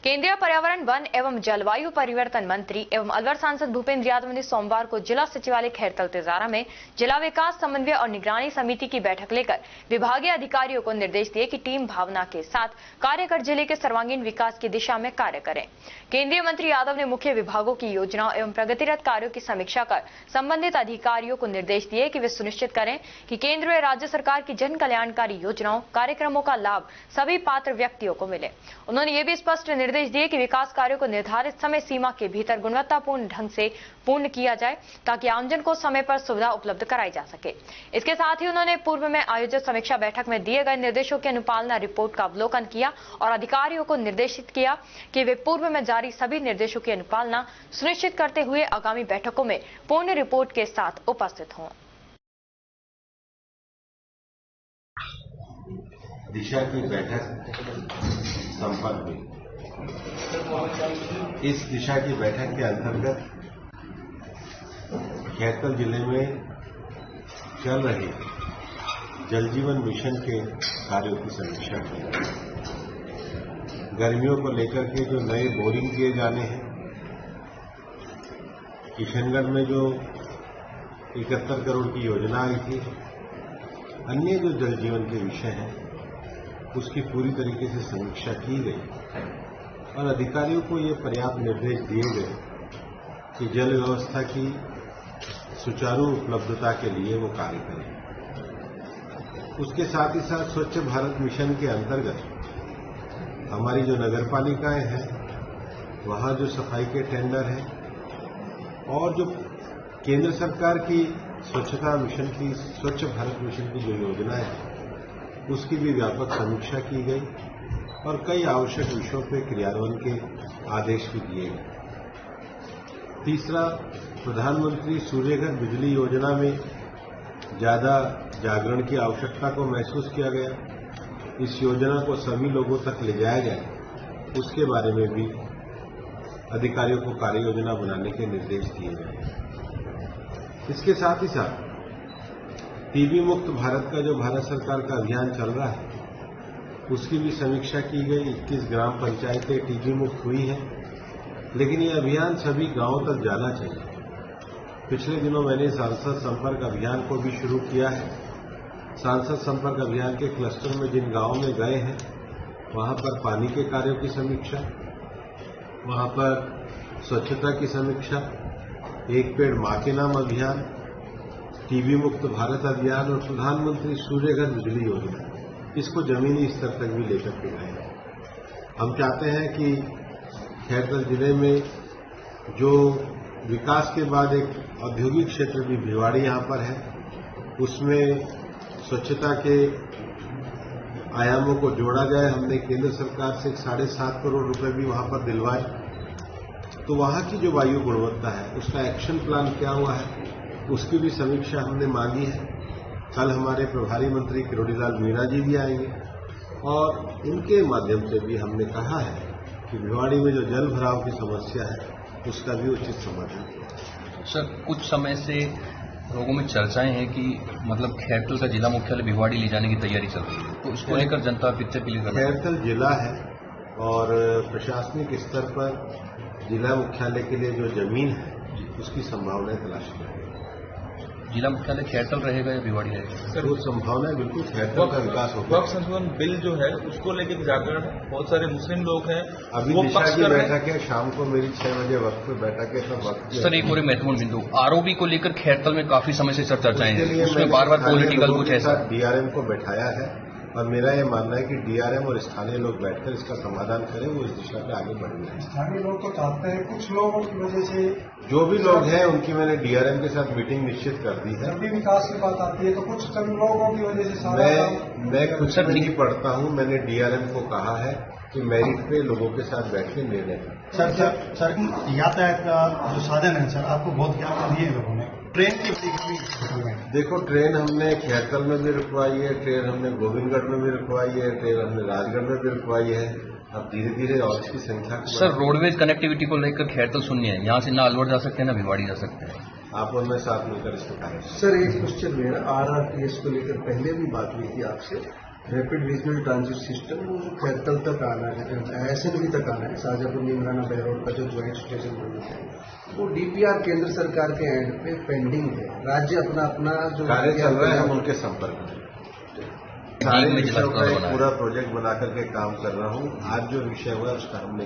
केंद्रीय पर्यावरण, वन एवं जलवायु परिवर्तन मंत्री एवं अलवर सांसद भूपेंद्र यादव ने सोमवार को जिला सचिवालय खैरतल तिजारा में जिला विकास समन्वय और निगरानी समिति की बैठक लेकर विभागीय अधिकारियों को निर्देश दिए कि टीम भावना के साथ कार्य कर जिले के सर्वांगीण विकास की दिशा में कार्य करें। केंद्रीय मंत्री यादव ने मुख्य विभागों की योजनाओं एवं प्रगतिरत कार्यों की समीक्षा कर संबंधित अधिकारियों को निर्देश दिए कि वे सुनिश्चित करें कि केंद्र व राज्य सरकार की जन कल्याणकारी योजनाओं कार्यक्रमों का लाभ सभी पात्र व्यक्तियों को मिले। उन्होंने ये भी स्पष्ट निर्देश दिए कि विकास कार्यों को निर्धारित समय सीमा के भीतर गुणवत्तापूर्ण ढंग से पूर्ण किया जाए ताकि आमजन को समय पर सुविधा उपलब्ध कराई जा सके। इसके साथ ही उन्होंने पूर्व में आयोजित समीक्षा बैठक में दिए गए निर्देशों की अनुपालना रिपोर्ट का अवलोकन किया और अधिकारियों को निर्देशित किया कि वे पूर्व में जारी सभी निर्देशों की अनुपालना सुनिश्चित करते हुए आगामी बैठकों में पूर्ण रिपोर्ट के साथ उपस्थित हों। दिशा की बैठक संपन्न हुई। इस दिशा की बैठक के अंतर्गत खैरतल जिले में चल रहे जल जीवन मिशन के कार्यों की समीक्षा की। गर्मियों को लेकर के जो नए बोरिंग किए जाने हैं, किशनगढ़ में जो 71 करोड़ की योजना आई थी, अन्य जो जल जीवन के विषय हैं उसकी पूरी तरीके से समीक्षा की गई और अधिकारियों को ये पर्याप्त निर्देश दिए गए कि जल व्यवस्था की सुचारू उपलब्धता के लिए वो कार्य करें। उसके साथ ही साथ स्वच्छ भारत मिशन के अंतर्गत हमारी जो नगरपालिकाएं हैं वहां जो सफाई के टेंडर हैं और जो केंद्र सरकार की स्वच्छता मिशन की, स्वच्छ भारत मिशन की जो योजनाएं हैं उसकी भी व्यापक समीक्षा की गई और कई आवश्यक विषयों पर क्रियान्वयन के आदेश भी दिए गए। तीसरा, प्रधानमंत्री सूर्यघर बिजली योजना में ज्यादा जागरण की आवश्यकता को महसूस किया गया। इस योजना को सभी लोगों तक ले जाया जाए, उसके बारे में भी अधिकारियों को कार्य योजना बनाने के निर्देश दिए गए। इसके साथ ही साथ टीबी मुक्त भारत का जो भारत सरकार का अभियान चल रहा है उसकी भी समीक्षा की गई। 21 ग्राम पंचायतें टीबी मुक्त हुई हैं, लेकिन ये अभियान सभी गांवों तक जाना चाहिए। पिछले दिनों मैंने सांसद संपर्क अभियान को भी शुरू किया है। सांसद संपर्क अभियान के क्लस्टर में जिन गांवों में गए हैं वहां पर पानी के कार्यों की समीक्षा, वहां पर स्वच्छता की समीक्षा, एक पेड़ मां के नाम अभियान, टीबी मुक्त भारत अभियान और प्रधानमंत्री सूर्यघर बिजली योजना, इसको जमीनी स्तर तक भी लेकर के गए। हम चाहते हैं कि खैरतल जिले में जो विकास के बाद एक औद्योगिक क्षेत्र भी भिवाड़ी यहां पर है, उसमें स्वच्छता के आयामों को जोड़ा जाए। हमने केंद्र सरकार से 7.5 करोड़ रुपए भी वहां पर दिलवाए। तो वहां की जो वायु गुणवत्ता है उसका एक्शन प्लान क्या हुआ है उसकी भी समीक्षा हमने मांगी है। कल हमारे प्रभारी मंत्री किरोड़ीलाल मीणा जी भी आएंगे और उनके माध्यम से भी हमने कहा है कि भिवाड़ी में जो जल भराव की समस्या है उसका भी उचित समाधान किया। सर, कुछ समय से लोगों में चर्चाएं हैं कि मतलब खैरतल का जिला मुख्यालय भिवाड़ी ले जाने की तैयारी चल रही है, तो इसको लेकर जनता पिक्चर के लिए खैरतल जिला है और प्रशासनिक स्तर पर जिला मुख्यालय के लिए जो जमीन है उसकी संभावनाएं तलाशी जाएगी। जिला मुख्यालय खैरतल रहेगा या भिवाड़ी रहेगा? सर, वो संभावना बिल्कुल खैरतल का विकास होगा। वक्फ संशोधन बिल जो है उसको लेकर जागरण बहुत सारे मुस्लिम लोग हैं। अभी दिशा की बैठक है, शाम को मेरी 6 बजे वक्त पे बैठक है। सब वक्त सर, एक और महत्वपूर्ण बिंदु, आरओबी को लेकर खैरतल में काफी समय से चर्चाएं हैं, उसमें बार बार पॉलिटिकल कुछ ऐसा। डीआरएम को बैठाया है और मेरा ये मानना है कि डीआरएम और स्थानीय लोग बैठकर इसका समाधान करें, वो इस दिशा में आगे बढ़ रहे हैं। स्थानीय लोग तो चाहते हैं, कुछ लोगों की वजह से जो भी लोग हैं उनकी मैंने डीआरएम के साथ मीटिंग निश्चित कर दी है। जब भी विकास की बात आती है तो कुछ लोगों की वजह से मैं कुछ नहीं पढ़ता हूं। मैंने डीआरएम को कहा है कि मेरिट पे लोगों के साथ बैठ के निर्णय करें। सर यातायात का जो साधन है सर, आपको बहुत ज्ञापन दिए लोगों ने। ट्रेन की देखो, ट्रेन हमने खैरतल में भी रुकवाई है, ट्रेन हमने गोविंदगढ़ में भी रुकवाई है, ट्रेन हमने राजगढ़ में भी रुकवाई है। अब धीरे धीरे और इसकी संख्या। सर, रोडवेज कनेक्टिविटी को लेकर खैरतल शून्य है, यहाँ से ना अलवर जा सकते हैं ना भिवाड़ी जा सकते हैं। आप और मैं साथ मिलकर इसको करें। सर, एक क्वेश्चन मेरा, आरआरटीएस को लेकर पहले भी बात हुई थी आपसे, रैपिड रीजनल ट्रांजिट सिस्टम वो जो खैरतल तक आना है, एसएनवी तक आना है, शाहजहाँपुर नीमराना बहरोड का जो ज्वाइंट स्टेशन बनना है वो डीपीआर केंद्र सरकार के एंड पे पेंडिंग है। राज्य अपना अपना जो कार्य चल रहा है, हम उनके संपर्क में सारे विषयों का एक पूरा प्रोजेक्ट बना करके काम कर रहा हूं। आज जो विषय हुआ उसका हमने